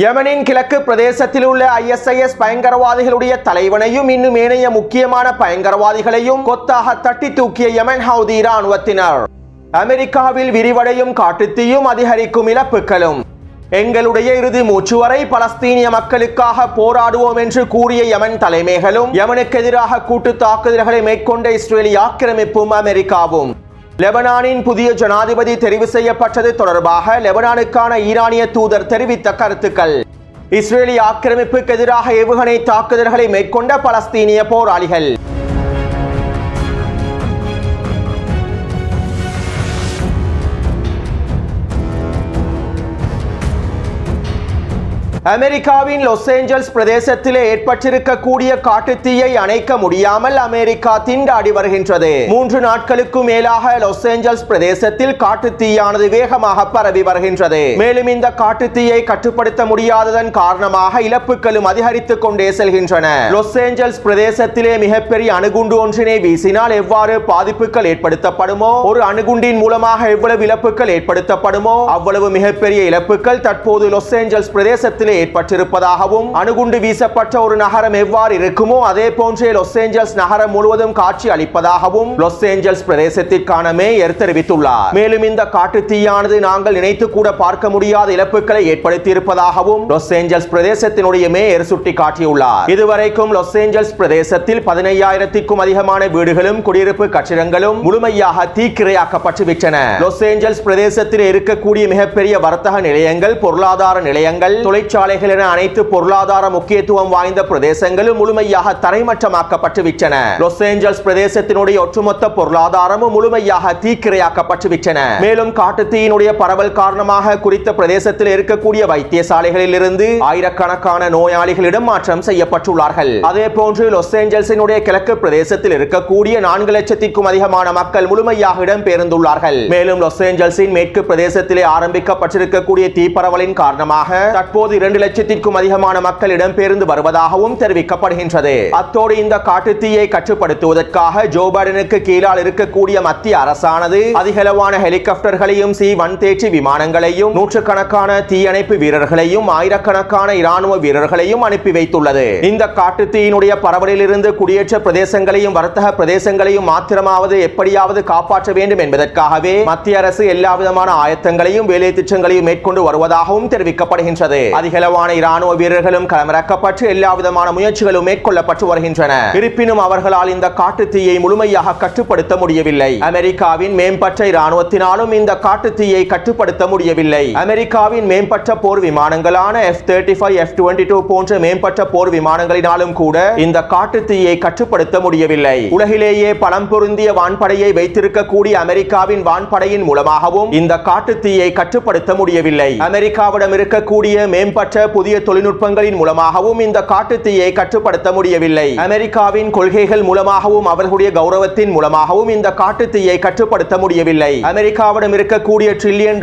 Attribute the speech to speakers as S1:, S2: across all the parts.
S1: யமனின் கிழக்கு பிரதேசத்தில் உள்ள ISIS பயங்கரவாதிகளுடைய தலைவனையும் இன்னும் ஏனைய முக்கியமான பயங்கரவாதிகளையும் கொத்தாக தட்டி தூக்கிய யமன் ஹவுதி இராணுவத்தினர். அமெரிக்காவில் விரிவடையும் காட்டுத்தீயும் அதிகரிக்கும் இழப்புகளும். எங்களுடைய இறுதி மூச்சு வரை பலஸ்தீனிய மக்களுக்காக போராடுவோம் என்று கூறிய யமன் தலைமைகளும் யமனுக்கு எதிராக கூட்டு தாக்குதல்களை மேற்கொண்ட இஸ்ரேலிய ஆக்கிரமிப்பும் அமெரிக்காவும். லெபனானின் புதிய ஜனாதிபதி தெரிவு செய்யப்பட்டது தொடர்பாக லெபனானுக்கான ஈரானிய தூதர் தெரிவித்த கருத்துக்கள். இஸ்ரேலிய ஆக்கிரமிப்புக்கு எதிராக ஏவுகணை தாக்குதல்களை மேற்கொண்ட பலஸ்தீனிய போராளிகள். அமெரிக்காவின் லாஸ் ஏஞ்சல்ஸ் பிரதேசத்திலே ஏற்பட்டிருக்கக்கூடிய காட்டுத்தீயை அணைக்க முடியாமல் அமெரிக்கா திண்டாடி வருகின்றது. 3 நாட்களுக்கும் மேலாக லாஸ் ஏஞ்சல்ஸ் பிரதேசத்தில் காட்டுத்தீயானது வேகமாக பரவி வருகின்றது. மேலும் இந்த காட்டுத்தீயை கட்டுப்படுத்த முடியாததன் காரணமாக இழப்புகளும் அதிகரித்துக் கொண்டே செல்கின்றன. லாஸ் ஏஞ்சல்ஸ் பிரதேசத்திலே மிகப்பெரிய அணுகுண்டு ஒன்றினை வீசினால் எவ்வாறு பாதிப்புகள் ஏற்படுத்தப்படுமோ, ஒரு அணுகுண்டின் மூலமாக எவ்வளவு இழப்புகள் ஏற்படுத்தப்படுமோ அவ்வளவு மிகப்பெரிய இழப்புகள் தற்போது லாஸ் ஏஞ்சல்ஸ் பிரதேசத்திலே ஏற்பட்டிருப்பதாகவும், அணுகுண்டு வீசப்பட்ட ஒரு நகரம் எவ்வாறு இருக்குமோ அதே போன்றே லாஸ் ஏஞ்சல்ஸ் நகரம் முழுவதும் காட்சி அளிப்பதாகவும் லாஸ் ஏஞ்சல்ஸ் பிரதேசத்திற்கான மேயர் தெரிவித்துள்ளார். மேலும் இந்த காட்டுத்தீயானது நாங்கள் நினைத்து கூட பார்க்க முடியாத இழப்புகளை ஏற்படுத்தி இருப்பதாகவும் லாஸ் ஏஞ்சல்ஸ் பிரதேசத்தினுடைய மேயர் சுட்டிக்காட்டியுள்ளார். இதுவரைக்கும் லாஸ் ஏஞ்சல்ஸ் பிரதேசத்தில் 15,000க்கும் அதிகமான வீடுகளும் குடியிருப்பு கட்டிடங்களும் முழுமையாக தீக்கிரையாக்கப்பட்டு விட்டன. லாஸ் ஏஞ்சல்ஸ் பிரதேசத்தில் இருக்கக்கூடிய மிகப்பெரிய வர்த்தக நிலையங்கள், பொருளாதார நிலையங்கள், தொழிற்சாலைகள் என அனைத்து பொருளாதார முக்கியத்துவம் வாய்ந்த பிரதேசங்களும் முழுமையாக தரைமட்டமாக்கப்பட்டு விட்டன. லாஸ் ஏஞ்சல்ஸ் பிரதேசத்தினுடைய ஒட்டுமொத்த பொருளாதாரமும் முழுமையாக தீக்கிரையாக்கப்பட்டு விட்டன. மேலும் காட்டுத்தீயினுடைய பரவல் காரணமாக குறித்த பிரதேசத்தில் இருக்கக்கூடிய வைத்தியசாலைகளில் இருந்து ஆயிரக்கணக்கான நோயாளிகளிடம் மாற்றம் செய்யப்பட்டுள்ளார்கள். அதே போன்று லாஸ் ஏஞ்சல்ஸினுடைய கிழக்கு பிரதேசத்தில் இருக்கக்கூடிய 4 லட்சத்திற்கும் அதிகமான மக்கள் முழுமையாக இடம்பெயர்ந்துள்ளார்கள். மேலும் லாஸ் ஏஞ்சல்ஸின் மேற்கு பிரதேசத்திலே ஆரம்பிக்கப்பட்டிருக்கக்கூடிய தீப்பரவலின் காரணமாக தற்போது 2 லட்சத்திற்கும் அதிகமான மக்கள் இடம்பெயர்ந்து வருவதாகவும் தெரிவிக்கப்படுகின்றது. அத்தோடு இந்த காட்டுத்தீயை கட்டுப்படுத்துவதற்காக ஜோ பைடனுக்கு கீழால் இருக்கக்கூடிய மத்திய அரசானது அதிகளவான ஹெலிகாப்டர்களையும் C-130 விமானங்களையும், நூற்றுக்கணக்கான தீயணைப்பு வீரர்களையும், ஆயிரக்கணக்கான இராணுவ வீரர்களையும் அனுப்பி வைத்துள்ளது. இந்த காட்டுத்தீயினுடைய பரவலில் இருந்து குடியேற்ற பிரதேசங்களையும் வர்த்தக பிரதேசங்களையும் மாத்திரமாவது எப்படியாவது காப்பாற்ற வேண்டும் என்பதற்காகவே மத்திய அரசு எல்லா விதமான ஆயத்தங்களையும் வேலை திட்டங்களையும் மேற்கொண்டு வருவதாகவும் தெரிவிக்கப்படுகின்றது. அதிகளவான இராணுவ வீரர்களும் களமிறக்கப்பட்டு எல்லா விதமான முயற்சிகளும் மேற்கொள்ளப்பட்டு வருகின்றன. இருப்பினும் அவர்களால் இந்த காட்டுத்தீயை முழுமையாக கட்டுப்படுத்த முடியவில்லை. அமெரிக்காவின் மேம்பட்ட இராணுவத்தினாலும் இந்த காட்டுத்தீயை கட்டுப்படுத்த முடியவில்லை. அமெரிக்காவின் மேம்பட்ட போர் விமானங்களான F-35, F-22 போன்ற மேம்பட்ட போர் விமானங்களினாலும் கூட இந்த காட்டுத்தீயை கட்டுப்படுத்த முடியவில்லை. உலகிலேயே பலம் பொருந்திய வான்படையை வைத்திருக்கக்கூடிய அமெரிக்காவின் வான்படையின் மூலமாகவும் இந்த காட்டுத்தீயை கட்டுப்படுத்த முடியவில்லை. அமெரிக்காவிடம் இருக்கக்கூடிய மேம்பட்ட புதிய தொழில்நுட்பங்களின் மூலமாகவும் இந்த காட்டுத்தீயை கட்டுப்படுத்த முடியவில்லை. அமெரிக்காவின் கொள்கைகள் மூலமாகவும் அவர்களுடைய கௌரவத்தின் மூலமாகவும் இந்த காட்டுத்தீயை கட்டுப்படுத்த முடியவில்லை. அமெரிக்காவிடம் இருக்கக்கூடிய $1 ட்ரில்லியன்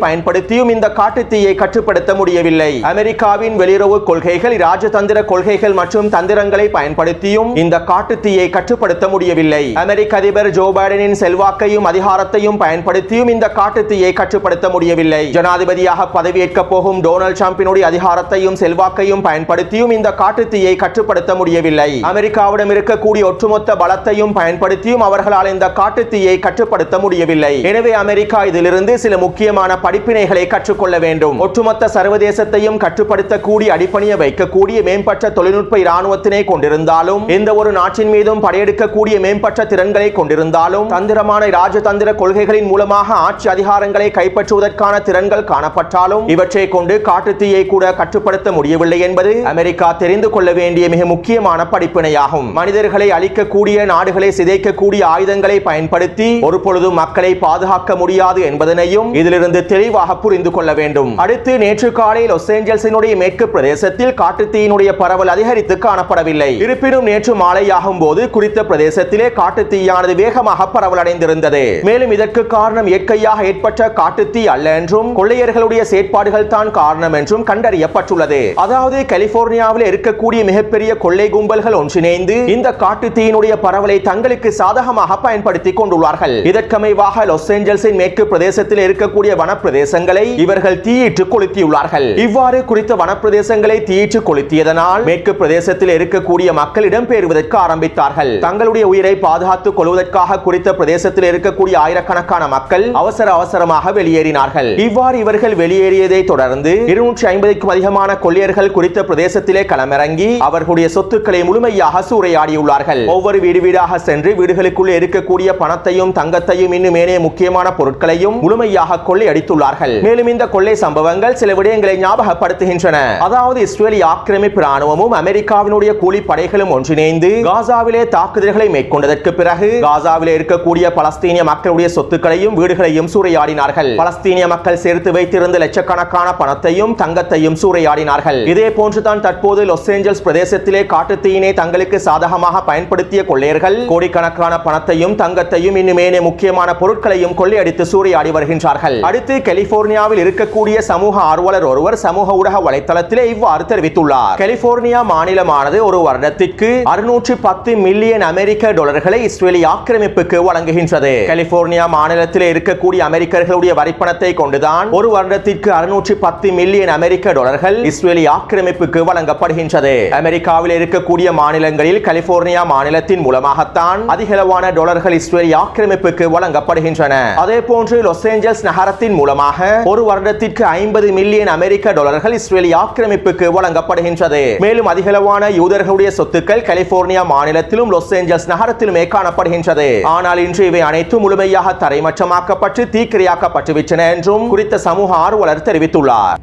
S1: பயன்படுத்தியும் இந்த காட்டுத்தீயை கட்டுப்படுத்த முடியவில்லை. அமெரிக்காவின் வெளியுறவு கொள்கைகள், ராஜதந்திர கொள்கைகள் மற்றும் தந்திரங்களை பயன்படுத்தியும் இந்த காட்டுத்தீயை கட்டுப்படுத்த முடியவில்லை. அமெரிக்க அதிபர் ஜோ பைடனின் செல்வாக்கையும் அதிகாரத்தையும் பயன்படுத்தியும் இந்த காட்டுத்தீயை கட்டுப்படுத்த முடியவில்லை. ஜனாதிபதியாக பதவியேற்க போகும் டொனால்ட் ட்ரம்பினுடைய அதிகாரத்தையும் செல்வாக்கையும் பயன்படுத்தியும் இந்த காட்டுத்தீயை கட்டுப்படுத்த முடியவில்லை. அமெரிக்காவிடம் இருக்கக்கூடிய ஒட்டுமொத்த பலத்தையும் பயன்படுத்தியும் அவர்களால் இந்த காட்டுத்தீயை கட்டுப்படுத்த முடியவில்லை. எனவே அமெரிக்கா இதிலிருந்து சில முக்கியமான படிப்பினைகளை கற்றுக்கொள்ள வேண்டும். ஒட்டுமொத்த சர்வதேசத்தையும் கட்டுப்படுத்தக்கூடிய, அடிப்பணிய வைக்கக்கூடிய மேம்பட்ட தொழில்நுட்ப இராணுவத்தினை கொண்டிருந்தாலும், எந்த ஒரு நாட்டின் மீதும் படையெடுக்கக்கூடிய மேம்பட்ட திறன்களை கொண்டிருந்தாலும், தந்திரமான ராஜதந்திர கொள்கைகளின் மூலமாக ஆட்சி அதிகாரங்களை கைப்பற்றுவதற்கான திறன்கள் காணப்பட்டாலும் இவற்றை கொண்டு காட்டுத்தீயை கூட கட்டுப்படுத்த முடியவில்லை என்பது அமெரிக்கா தெரிந்து கொள்ள வேண்டிய மிக முக்கியமான படிப்பினையாகும். மனிதர்களை அழிக்கக்கூடிய, நாடுகளை சிதைக்கக்கூடிய ஆயுதங்களை பயன்படுத்தி ஒரு பொழுதும் மக்களை பாதுகாக்க முடியாது என்பதனையும் இதிலிருந்து தெளிவாக புரிந்து கொள்ள வேண்டும். அடுத்து நேற்று காலை லாஸ் ஏஞ்சல்ஸினுடைய மேற்கு பிரதேசத்தில் காட்டுத்தீயினுடைய பரவல் அதிகரித்து காணப்படவில்லை. இருப்பினும் நேற்று மாலையாகும் போது குறித்த பிரதேசத்திலே காட்டுத்தீயானது வேகமாக பரவலடைந்திருந்தது. மேலும் இதற்கு காரணம் இயற்கையாக ஏற்பட்ட காட்டுத்தீ அல்ல என்றும், கொள்ளையர்களுடைய செயற்பாடுகள் தான் காரணம் என்றும் கண்டறியப்பட்டுள்ளது. அதாவது கலிபோர்னியாவில் இருக்கக்கூடிய மிகப்பெரிய கொள்ளை கும்பல்கள் ஒன்றிணைந்து இந்த காட்டுத்தீயினுடைய பரவலை தங்களுக்கு சாதகமாக பயன்படுத்திக் கொண்டுள்ளார்கள். இதற்கமைவாக லாஸ் ஏஞ்சல்ஸின் மேற்கு பிரதேசத்தில் இருக்கக்கூடிய வனப்பிரதேசங்களை இவர்கள் தீயிட்டு கொளுத்தியுள்ளார்கள். இவ்வாறு குறித்த வனப்பிரதேசங்களை தீயிட்டு கொளுத்தியதனால் மேற்கு பிரதேசத்தில் இருக்கக்கூடிய மக்கள் இடம்பெயர்வதற்கு ஆரம்பித்தார்கள். தங்களுடைய உயிரை பாதுகாத்துக் கொள்வதற்காக குறித்த பிரதேசத்தில் இருக்கக்கூடிய ஆயிரக்கணக்கான மக்கள் அவசரமாக வெளியேறினார்கள். இவ்வாறு இவர்கள் வெளியேறியதை தொடர்ந்து 250க்கும் அதிகமான கொள்ளையர்கள் குறித்த பிரதேசத்திலே களமிறங்கி அவர்களுடைய சொத்துக்களை முழுமையாக சூறையாடியுள்ளார்கள். ஒவ்வொரு வீடாக சென்று வீடுகளுக்குள்ளே இருக்கக்கூடிய பணத்தையும் தங்கத்தையும் இன்னும் ஏனைய முக்கியமான பொருட்களையும் முழுமையாக கொள்ளையடித்துள்ளார்கள். மேலும் இந்த கொள்ளை சம்பவங்கள் சில விடயங்களை ஞாபகப்படுத்துகின்றன. அதாவது இஸ்ரேலிய ஆக்கிரமிப்பு ராணுவமும் அமெரிக்காவினுடைய கூலிப்படைகளும் ஒன்றிணைந்து காசாவிலே தாக்குதல்களை மேற்கொண்டதற்கு பிறகு காசாவிலே இருக்கக்கூடிய பலஸ்தீனிய மக்களுடைய சொத்துக்களையும் வீடுகளையும் சூறையாடினார்கள். பலஸ்தீனிய மக்கள் சேர்த்து வைத்திருந்த லட்சக்கணக்கான பணத்தையும் தங்கத்தையும் சூறையாடினார்கள். இதே போன்றுதான் தற்போது லாஸ் ஏஞ்சல்ஸ் பிரதேசத்திலே காட்டுத்தீயினை தங்களுக்கு சாதகமாக பயன்படுத்திய கொள்ளையர்கள் கோடிக்கணக்கான பணத்தையும் தங்கத்தையும் இன்னும் ஏனைய முக்கியமான பொருட்களையும் கொள்ளையடித்து சூறையாடி வருகின்றார்கள். அடுத்து கலிபோர்னியாவில் இருக்கக்கூடிய சமூக ஆர்வலர் ஒருவர் சமூக ஊடக வலைத்தளத்திலே இவ்வாறு தெரிவித்துள்ளார். கலிபோர்னியா மாநிலமானது ஒரு வருடத்திற்கு 610 மில்லியன் அமெரிக்க டாலர்களை இஸ்ரேலிய ஆக்கிரமிப்புக்கு வழங்குகின்றது. கலிபோர்னியா மாநிலத்திலே இருக்கக்கூடிய அமெரிக்கர்களுடைய வரிப்பணத்தை கொண்டுதான் ஒரு வருடத்திற்கு 610 மில்லியன் அமெரிக்க டாலர்கள் இஸ்ரேலிய ஆக்கிரமிப்புக்கு வழங்கப்படுகின்றது. அமெரிக்காவில் இருக்கக்கூடிய மாநிலங்களில் கலிபோர்னியா மாநிலத்தின் மூலமாகத்தான் அதிகளவான டாலர்கள் இஸ்ரேலிய ஆக்கிரமிப்புக்கு வழங்கப்படுகின்றன. அதே போன்று லாஸ் ஏஞ்சல்ஸ் நகரத்தின் மூலமாக ஒரு வருடத்திற்கு 50 மில்லியன் அமெரிக்க டாலர்கள் இஸ்ரேலிய ஆக்கிரமிப்புக்கு வழங்கப்படுகின்றது. மேலும் அதிகளவான யூதர்களுடைய சொத்துக்கள் கலிபோர்னியா மாநிலத்திலும் லாஸ் ஏஞ்சல்ஸ் நகரத்திலுமே காணப்படுகின்றது. ஆனால் இன்று இவை அனைத்தும் முழுமையாக தரைமட்டமாக்கப்பட்டு தீக்கிரையாக்கப்பட்டுவிட்டன என்றும் குறித்த சமூக ஆர்வலர் தெரிவித்துள்ளார்.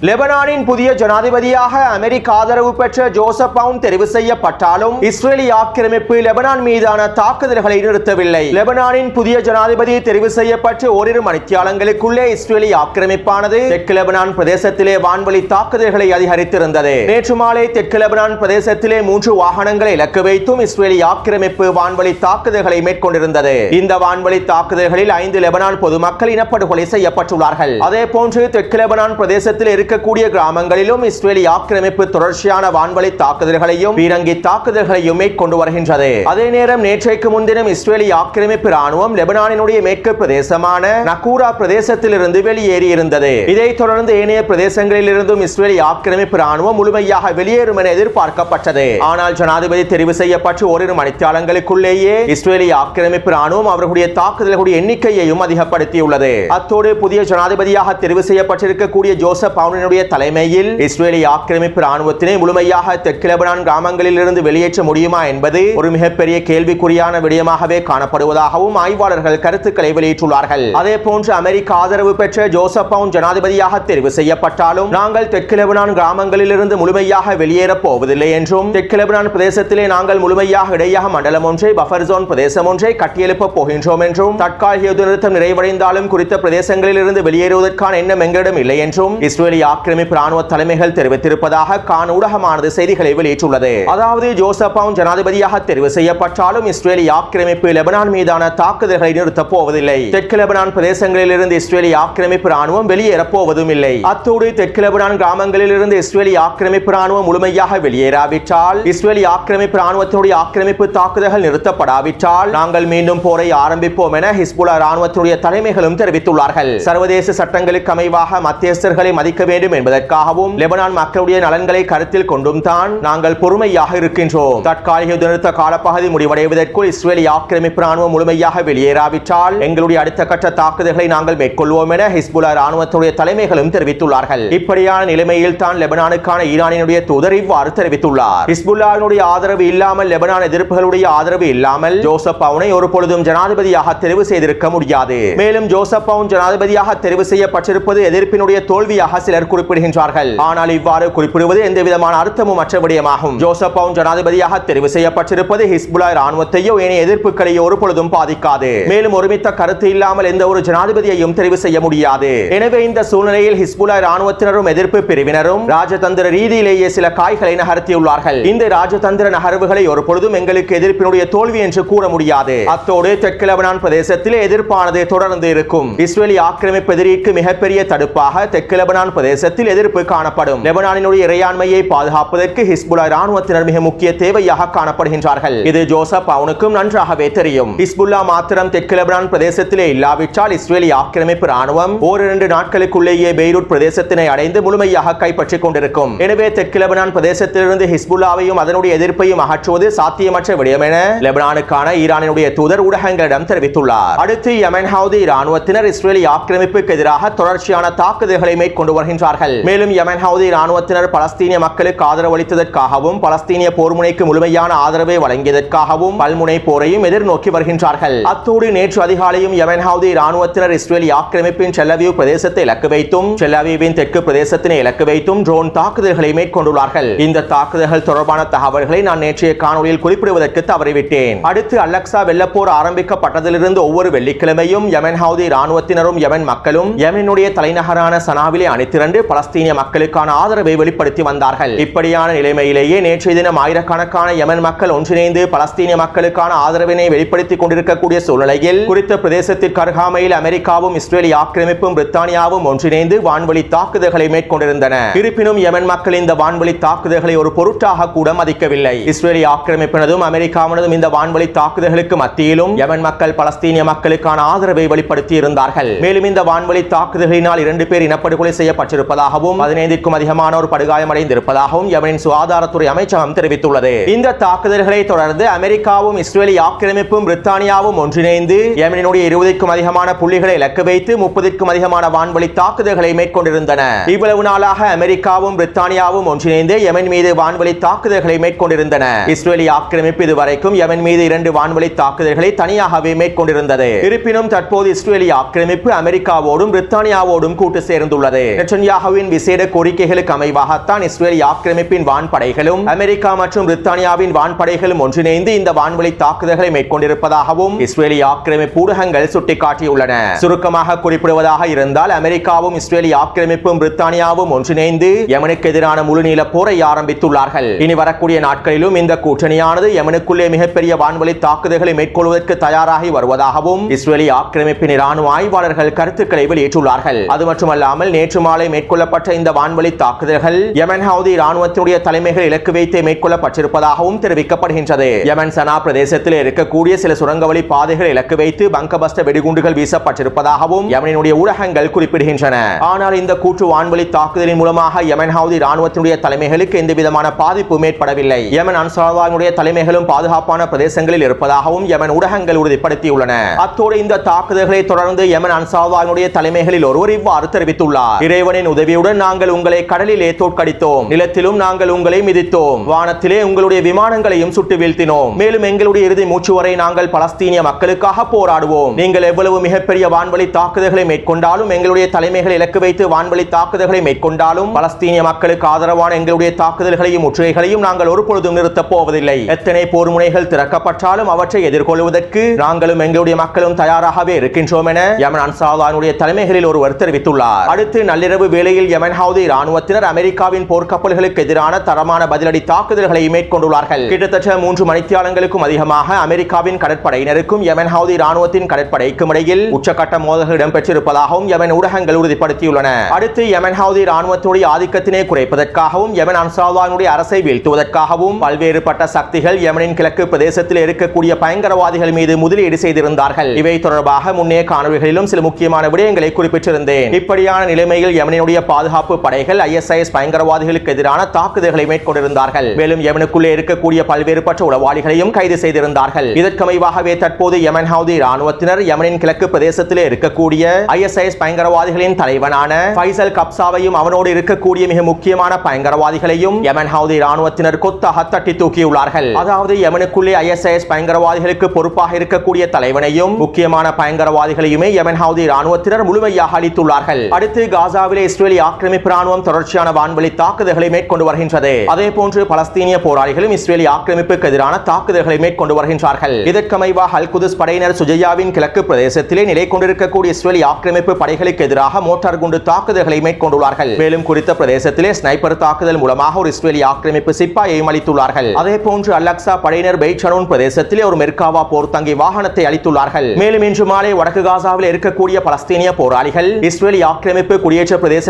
S1: லெபனானின் புதிய ஜனாதிபதியாக அமெரிக்க ஆதரவு பெற்ற ஜோசப் அவுன் தெரிவு செய்யப்பட்டாலும் இஸ்ரேலிய ஆக்கிரமிப்பு லெபனான் மீதான தாக்குதல்களை நிறுத்தவில்லை. லெபனானின் புதிய ஜனாதிபதி தெரிவு செய்யப்பட்டு ஓரிரு மணித்தியாலங்களுக்குள்ளே இஸ்ரேலிய ஆக்கிரமிப்பானது தெற்கு லெபனான் பிரதேசத்திலே வான்வழி தாக்குதல்களை அதிகரித்திருந்தது. நேற்று மாலை தெற்கு லெபனான் பிரதேசத்திலே 3 வாகனங்களை இலக்கு வைத்தும் இஸ்ரேலிய ஆக்கிரமிப்பு வான்வழி தாக்குதல்களை மேற்கொண்டிருந்தது. இந்த வான்வழி தாக்குதல்களில் 5 லெபனான் பொதுமக்கள் இனப்படுகொலை செய்யப்பட்டுள்ளார்கள். அதே போன்று தெற்கு லெபனான் பிரதேசத்தில் இருக்கக்கூடிய கிராமங்களிலும் இஸ்ரேலிய ஆக்கிரமிப்பு தொடர்ச்சியான வான்வழி தாக்குதல்களையும் பீரங்கி தாக்குதல்களையும் மேற்கொண்டு வருகின்றது. அதே நேரம் நேற்றைக்கு முன்தினம் இஸ்ரேலிய ஆக்கிரமிப்பு ராணுவம் லெபனானினுடைய மேற்கு பிரதேசமான நகூரா பிரதேசத்திலிருந்து வெளியேறி இருந்தது. இதைத் தொடர்ந்து ஏனைய பிரதேசங்களில் இருந்தும் இஸ்ரேலிய ஆக்கிரமிப்பு ராணுவம் முழுமையாக வெளியேறும் என எதிர்பார்க்கப்பட்டது. ஆனால் ஜனாதிபதி தெரிவு செய்யப்பட்டு ஓரிரு மணித்தியாலங்களுக்குள்ளேயே இஸ்ரேலிய ஆக்கிரமிப்பு ராணுவம் அவர்களுடைய தாக்குதல்களுடைய எண்ணிக்கையையும் அதிகப்படுத்தியுள்ளது. அத்தோடு புதிய ஜனாதிபதியாக தெரிவு செய்யப்பட்டிருக்கக்கூடிய ஜோசப் அவுனுடைய தலைமையில் இஸ்ரேலிய ஆக்கிரமிப்பு ராணுவத்தினை முழுமையாக தெற்கு லெபனான் கிராமங்களில் இருந்து வெளியேற்ற முடியுமா என்பது ஒரு மிகப்பெரிய கேள்விக்குறியான விடயமாகவே காணப்படுவதாகவும் ஆய்வாளர்கள் கருத்துக்களை வெளியிட்டுள்ளார்கள். அதே போன்று அமெரிக்க ஆதரவு பெற்ற ஜோசப் அவுன் ஜனாதிபதியாக தெரிவு செய்யப்பட்டாலும் நாங்கள் தெற்கு லெபனான் கிராமங்களில் இருந்து முழுமையாக வெளியேறப் போவதில்லை என்றும் தெற்கு லெபனான் பிரதேசத்திலே நாங்கள் முழுமையாக இடையாக மண்டலம் ஒன்றை பஃபர் ஜோன் பிரதேசம் ஒன்றை கட்டியெழுப்ப போகின்றோம் என்றும் தற்காலிக யுத்த நிறுத்தம் நிறைவடைந்தாலும் குறித்த பிரதேசங்களில் இருந்து வெளியேறுவதற்கான எண்ணம் எங்களிடம் இல்லை என்றும் இஸ்ரேலிய ஆக்கிரமிப்பு ராணுவ தலைமைகள் தெரிவித்திருப்பதாக கான் ஊடகமானது செய்திகளை வெளியிட்டுள்ளது. அதாவது ஜோசப் அவுன் ஜனாதிபதியாக தெரிவு செய்யப்பட்டாலும் இஸ்ரேலிய ஆக்கிரமிப்பு லெபனான் மீதான தாக்குதல்களை நிறுத்தப் போவதில்லை. தெற்கு லெபனான் பிரதேசங்களில் இருந்து இஸ்ரேலிய ஆக்கிரமிப்பு ராணுவம் வெளியேறப் போவதும் இல்லை. அத்தோடு தெற்கு லெபனான் கிராமங்களில் இருந்து இஸ்ரேலிய ஆக்கிரமிப்பு ராணுவம் முழுமையாக வெளியேறாவிட்டால் இஸ்ரேலிய ஆக்கிரமிப்பு ராணுவத்தினுடைய ஆக்கிரமிப்பு தாக்குதல்கள் நிறுத்தப்படாவிட்டால் நாங்கள் மீண்டும் போரை ஆரம்பிப்போம் என ஹிஸ்புல்லா ராணுவத்தினுடைய தலைமைகளும் தெரிவித்துள்ளார்கள். சர்வதேச சட்டங்களுக்கு அமைவாக மத்தியஸ்தர்களை மதிக்க வேண்டும் என்பதற்காகவும் லெபனான் மக்களுடைய நலன்களை கருத்தில் கொண்டும் தான் நாங்கள் பொறுமையாக இருக்கின்றோம். தற்காலிக யுத்த நிறுத்த காலப்பகுதி முடிவடைவதற்குள் இஸ்ரேலிய ஆக்கிரமிப்பு ராணுவம் முழுமையாக வெளியேறாவிட்டால் எங்களுடைய அடுத்த கட்ட தாக்குதல்களை நாங்கள் மேற்கொள்வோம் என ஹிஸ்புல்லா ராணுவத்துடைய தலைமைகளும் தெரிவித்துள்ளார்கள். இப்படியான நிலைமையில் தான் லெபனானுக்கான ஈரானினுடைய தூதர் இவ்வாறு தெரிவித்துள்ளார். ஹிஸ்புல்லாவினுடைய ஆதரவு இல்லாமல் லெபனான் எதிர்ப்புகளுடைய ஆதரவு இல்லாமல் ஜோசப் அவுனை ஒரு பொழுதும் ஜனாதிபதியாக தெரிவு செய்திருக்க முடியாது. மேலும் ஜோசப் அவுன் ஜனாதிபதியாக தெரிவு செய்யப்பட்டிருப்பது எதிர்ப்பினுடைய தோல்வியாக சிலர் சிலர் குறிப்பிடுகின்றார்கள். ஆனால் இவ்வாறு குறிப்பிடுவது எந்தவிதமான அர்த்தமும் அற்ற விடயமாகும். ஜோசப் அவுன் ஜனாதிபதியாக தெரிவு செய்யப்பட்டிருப்பது ஹிஸ்புல்லா ராணுவத்தையோ ஏனைய எதிர்ப்புகளையோ ஒரு பொழுதும் பாதிக்காது. மேலும் ஒருமித்த கருத்து இல்லாமல் எந்த ஒரு ஜனாதிபதியையும் தெரிவு செய்ய முடியாது. எனவே இந்த சூழ்நிலையில் ஹிஸ்புல்லா ராணுவத்தினரும் எதிர்ப்பு பிரிவினரும் ராஜதந்திர ரீதியிலேயே சில காய்களை நகர்த்தியுள்ளார்கள். இந்த ராஜதந்திர நகர்வுகளை ஒரு பொழுதும் எங்களுக்கு எதிர்ப்பினுடைய தோல்வி என்று கூற முடியாது. அத்தோடு தெற்கு லெபனான் பிரதேசத்திலே எதிர்ப்பானது தொடர்ந்து இருக்கும். இஸ்ரேலி ஆக்கிரமிப்பு எதிரிக்கு மிகப்பெரிய தடுப்பாக தெற்கு லெபனான் பிரதேசத்தில் எதிர்ப்பு காணப்படும். லெபனானினுடைய இறையாண்மையை பாதுகாப்பதற்கு ஹிஸ்புல்லா ராணுவத்தினர் மிக முக்கிய தேவையாக காணப்படுகின்றார்கள். இது ஜோசப் அவுனுக்கும் நன்றாகவே தெரியும். ஹிஸ்புல்லா மாத்திரம் தெற்கு லெபனான் பிரதேசத்திலே இல்லாவிட்டால் இஸ்ரேலி ஆக்கிரமிப்பு ராணுவம் ஓரிரண்டு நாட்களுக்குள்ளேயே பெய்ரூட் பிரதேசத்தினை அடைந்து முழுமையாக கைப்பற்றிக் கொண்டிருக்கும். எனவே தெற்கு லெபனான் பிரதேசத்திலிருந்து ஹிஸ்புல்லாவையும் அதனுடைய எதிர்ப்பையும் அகற்றுவது சாத்தியமற்ற விடயம் என லெபனானுக்கான ஈரானினுடைய தூதர் ஊடகங்களிடம் தெரிவித்துள்ளார். அடுத்து யமன் ஹவுதி ராணுவத்தினர் இஸ்ரேலி ஆக்கிரமிப்புக்கு எதிராக தொடர்ச்சியான தாக்குதல்களை மேற்கொண்டு வருகின்றார்கள். மேலும் யமன் ஹவுதி ராணுவத்தினர் பலஸ்தீனிய மக்களுக்கு ஆதரவு அளித்ததற்காகவும் பலஸ்தீனிய போர் முனைக்கு முழுமையான ஆதரவை வழங்கியதற்காகவும் பல்முனை போரையும் எதிர்நோக்கி வருகின்றார்கள். அத்தோடு நேற்று அதிகாலையும் யமன் ஹவுதி ராணுவத்தினர் இஸ்ரேலி ஆக்கிரமிப்பின் டெல்-அவீவ் பிரதேசத்தை இலக்கு வைத்தும் டெல்-அவீவின் தெற்கு பிரதேசத்தினை இலக்கு வைத்தும் ட்ரோன் தாக்குதல்களை மேற்கொண்டுள்ளார்கள். இந்த தாக்குதல்கள் தொடர்பான தகவல்களை நான் நேற்றைய காணொலியில் குறிப்பிடுவதற்கு தவறிவிட்டேன். அடுத்து அல்-அக்ஸா வெள்ளப்போர் ஆரம்பிக்கப்பட்டதிலிருந்து ஒவ்வொரு வெள்ளிக்கிழமையும் யமன் ஹவுதி ராணுவத்தினரும் யமன் மக்களும் யமனுடைய தலைநகரான சனாவிலே அணிதிரண்டு பலஸ்தீனிய மக்களுக்கான ஆதரவை வெளிப்படுத்தி வந்தார்கள். இப்படியான நிலைமையிலேயே நேற்றைய தினம் ஆயிரக்கணக்கான யமன் மக்கள் ஒன்றிணைந்து பலஸ்தீனிய மக்களுக்கான ஆதரவினை வெளிப்படுத்திக் கொண்டிருக்கக்கூடிய சூழ்நிலையில் குறித்த பிரதேசத்திற்கு அருகாமையில் அமெரிக்காவும் இஸ்ரேலி ஆக்கிரமிப்பும் பிரித்தானியாவும் ஒன்றிணைந்து வான்வழி தாக்குதல்களை மேற்கொண்டிருந்தன. இருப்பினும் யமன் மக்கள் இந்த வான்வழி தாக்குதல்களை ஒரு பொருட்டாக கூட மதிக்கவில்லை. இஸ்ரேலி ஆக்கிரமிப்பினதும் அமெரிக்காவினதும் இந்த வான்வழி தாக்குதல்களுக்கு மத்தியிலும் யமன் மக்கள் பலஸ்தீனிய மக்களுக்கான ஆதரவை வெளிப்படுத்தி இருந்தார்கள். மேலும் இந்த வான்வழி தாக்குதல்களினால் 2 பேர் இனப்படுகொலை செய்யப்பட்டிருப்பதாகவும் 15க்கும் அதிகமானோர் படுகாயமடைந்திருப்பதாகவும் யமனின் சுகாதாரத்துறை அமைச்சகம் தெரிவித்துள்ளது. இந்த தாக்குதல்களை தொடர்ந்து அமெரிக்காவும் இஸ்ரேலி ஆக்கிரமிப்பும் பிரித்தானியாவும் ஒன்றிணைந்து யமனினுடைய 20க்கும் அதிகமான புள்ளிகளை இலக்கு வைத்து 30க்கும் அதிகமான வான்வழி தாக்குதல்களை மேற்கொண்டிருந்தன. இவ்வளவு நாளாக அமெரிக்காவும் பிரித்தானியாவும் ஒன்றிணைந்து யமன் மீது வான்வழி தாக்குதல்களை மேற்கொண்டிருந்தன. இஸ்ரேலி ஆக்கிரமிப்பு இதுவரைக்கும் யமன் மீது 2 வான்வழி தாக்குதல்களை தனியாகவே மேற்கொண்டிருந்தது. இருப்பினும் தற்போது இஸ்ரேலி ஆக்கிரமிப்பு அமெரிக்காவோடும் பிரித்தானியாவோடும் கூட்டு சேர்ந்துள்ளது. நெட்டன்யாஹுவின் விசேட கோரிக்கைகளுக்கு அமைவாகத்தான் இஸ்ரேலி ஆக்கிரமிப்பின் வான்படைகளும் அமெரிக்கா மற்றும் பிரித்தானியாவின் வான்படைகளும் ஒன்றிணைந்து இந்த வான்வழி தாக்குதல்களை மேற்கொண்டிருப்பதாகவும் இஸ்ரேலி ஆக்கிரமிப்பு ஊடகங்கள் சுட்டிக்காட்டியுள்ளன. சுருக்கமாக குறிப்பிடுவதாக இருந்தால் அமெரிக்காவும் இஸ்ரேலி ஆக்கிரமிப்பும் பிரித்தானியாவும் ஒன்றிணைந்து யமனுக்கு எதிரான முழுநீள போரை ஆரம்பித்துள்ளார்கள். இனி வரக்கூடிய நாட்களிலும் இந்த கூட்டணியானது யமனுக்குள்ளே மிகப்பெரிய வான்வழி தாக்குதல்களை மேற்கொள்வதற்கு தயாராகி வருவதாகவும் இஸ்ரேலி ஆக்கிரமிப்பின் இராணுவ ஆய்வாளர்கள் கருத்துக்களை வெளியிட்டுள்ளார்கள். அது மட்டுமல்லாமல் நேற்று மாலை மேற்கொள்ளப்பட்ட இந்த வான்வழி தாக்குதல்கள் யமன் ஹவுதி ராணுவத்தினுடைய தலைமைகள் இலக்கு வைத்து மேற்கொள்ளப்பட்டிருப்பதாகவும் தெரிவிக்கப்படுகின்றது. யமன் சனா பிரதேசத்தில் இருக்கக்கூடிய சில சுரங்கவழி பாதைகள் இலக்கு வைத்து பங்கபஸ்த வெடிகுண்டுகள் வீசப்பட்டிருப்பதாகவும் யமனினுடைய ஊடகங்கள் குறிப்பிடுகின்றன. ஆனால் இந்த கூற்று வான்வழி தாக்குதலின் மூலமாக யமன் ஹவுதி ராணுவத்தினுடைய தலைமைகளுக்கு எந்த விதமான பாதிப்பும் ஏற்படவில்லை. யமன் அன்சாருல்லாஹ்வுடைய தலைமைகளும் பாதுகாப்பான பிரதேசங்களில் இருப்பதாகவும் யமன் ஊடகங்கள் உறுதிப்படுத்தியுள்ளன. அத்தோடு இந்த தாக்குதல்களை தொடர்ந்து யமன் அன்சாருல்லாஹ்வுடைய தலைமைகளில் ஒருவர் இவ்வாறு தெரிவித்துள்ளார். இறைவனின் உதவியுடன் நாங்கள் உங்களை கடலிலே தோற்கடித்தோம், நிலத்திலும் நாங்கள் உங்களை மிதித்தோம், வானத்திலே உங்களுடைய விமானங்களையும் சுட்டு வீழ்த்தினோம். மேலும் எங்களுடைய இறுதி மூச்சு வரை நாங்கள் பலஸ்தீனிய மக்களுக்காக போராடுவோம். நீங்கள் எவ்வளவு மிகப்பெரிய வான்வழி தாக்குதல்களை மேற்கொண்டாலும் எங்களுடைய தலைமைகளை இலக்கு வைத்து வான்வழி தாக்குதல்களை மேற்கொண்டாலும் பலஸ்தீனிய மக்களுக்கு ஆதரவான எங்களுடைய தாக்குதல்களையும் முற்றுகைகளையும் நாங்கள் ஒருபொழுதும் நிறுத்தப் போவதில்லை. எத்தனை போர் முனைகள் திறக்கப்பட்டாலும் அவற்றை எதிர்கொள்வதற்கு நாங்களும் எங்களுடைய மக்களும் தயாராகவே இருக்கின்றோம் என யமன் அன்சாருல்லாஹ்வுடைய தலைமைகளில் ஒருவர் தெரிவித்துள்ளார். அடுத்து நள்ளிரவு வேளையில் யமன் ஹவுதி ராணுவத்தினர் அமெரிக்காவின் போர்க்கப்பல்களுக்கு எதிரான தரமான பதிலடி தாக்குதல்களை மேற்கொண்டுள்ளார்கள். கிட்டத்தட்ட 3 மணித்தியாலங்களுக்கும் அதிகமாக அமெரிக்காவின் கடற்படையினருக்கும் யமன் ஹவுதி ராணுவத்தின் கடற்படைக்கும் இடையில் உச்சகட்ட மோதல்கள் இடம்பெற்றிருப்பதாகவும் யமன் ஊடகங்கள் உறுதிப்படுத்தியுள்ளன. அடுத்து யமன் ஹவுதி ராணுவத்தினுடைய ஆதிக்கத்தினை குறைப்பதற்காகவும் யமன் அன்சாருல்லாஹ்வுடைய அரசை வீழ்த்துவதற்காகவும் பல்வேறுபட்ட சக்திகள் யமனின் கிழக்கு பிரதேசத்தில் இருக்கக்கூடிய பயங்கரவாதிகள் மீது முதலீடு செய்திருந்தார்கள். இவை தொடர்பாக முன்னே காணொளிகளிலும் சில முக்கியமான விடயங்களை குறிப்பிட்டிருந்தேன். இப்படியான நிலைமையில் யமனினுடைய பாதுகாப்பு படைகள் ISIS பயங்கரவாதிகளுக்கு எதிரான தாக்குதல்களை மேற்கொண்டிருந்தார்கள். மேலும் யமனுக்குள்ளே இருக்கக்கூடிய பல்வேறுபட்ட உளவாளிகளையும் கைது செய்திருந்தார்கள். இதற்கமைவாகவே தற்போது யமன் ஹவுதி ராணுவத்தினர் யமனின் கிழக்கு பிரதேசத்தில் இருக்கக்கூடிய ISIS பயங்கரவாதிகளின் தலைவனான ஃபைசல் கப்சாவையும் அவனோடு இருக்கக்கூடிய மிக முக்கியமான பயங்கரவாதிகளையும் யமன் ஹவுதி ராணுவத்தினர் கொத்தாக தட்டி தூக்கியுள்ளார்கள். அதாவது யமனுக்குள்ளே ISIS பயங்கரவாதிகளுக்கு பொறுப்பாக இருக்கக்கூடிய தலைவனையும் முக்கியமான பயங்கரவாதிகளையுமே யமன் ஹவுதி ராணுவத்தினர் முழுமையாக அளித்துள்ளார்கள். அடுத்து காசாவிலே இஸ்ரேலிய ஆக்கிரமிப்பு ராணுவம் தொடர்ச்சியான வான்வெளி தாக்குதல்களை மேற்கொண்டு வருகின்றது. அதே போன்று பலஸ்தீனிய போராளிகளும் இஸ்ரேலிய ஆக்கிரமிப்புக்கு எதிரான தாக்குதல்களை மேற்கொண்டு வருகின்றார்கள். இதற்கமைவாக அல் குதுஸ் படையினர் சுஜையாவின் கிழக்கு பிரதேசத்திலே நிலை கொண்டிருக்கக்கூடிய இஸ்ரேலிய ஆக்கிரமிப்பு படைகளுக்கு எதிராக மோட்டார் குண்டு தாக்குதல்களை மேற்கொண்டுள்ளார்கள். மேலும் குறித்த பிரதேசத்திலே ஸ்னைப்பர் தாக்குதல் மூலமாக ஒரு இஸ்ரேலிய ஆக்கிரமிப்பு சிப்பாயையும் அளித்துள்ளார்கள். அதே போன்று அல்-அக்ஸா படையினர் பெய்ட் ஷனூன் பிரதேசத்திலே ஒரு மெர்காவா போர்த்தங்கி வாகனத்தை அளித்துள்ளார்கள். மேலும் இன்று மாலை வடக்கு காசாவில் இருக்கக்கூடிய பலஸ்தீனிய போராளிகள் இஸ்ரேலிய ஆக்கிரமிப்பு குடியேற்ற பிரதேசங்களான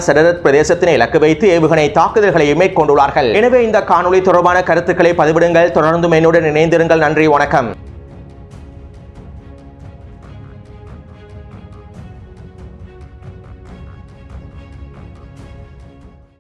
S1: சடரத் பிரதேசத்தினை இலக்கு வைத்து ஏவுகணை தாக்குதல்களை மேற்கொண்டுள்ளார்கள். எனவே இந்த காணொளி தொடர்பான கருத்துக்களை பதிவிடுங்கள். தொடர்ந்து என்னுடன் இணைந்திருங்கள். நன்றி, வணக்கம்.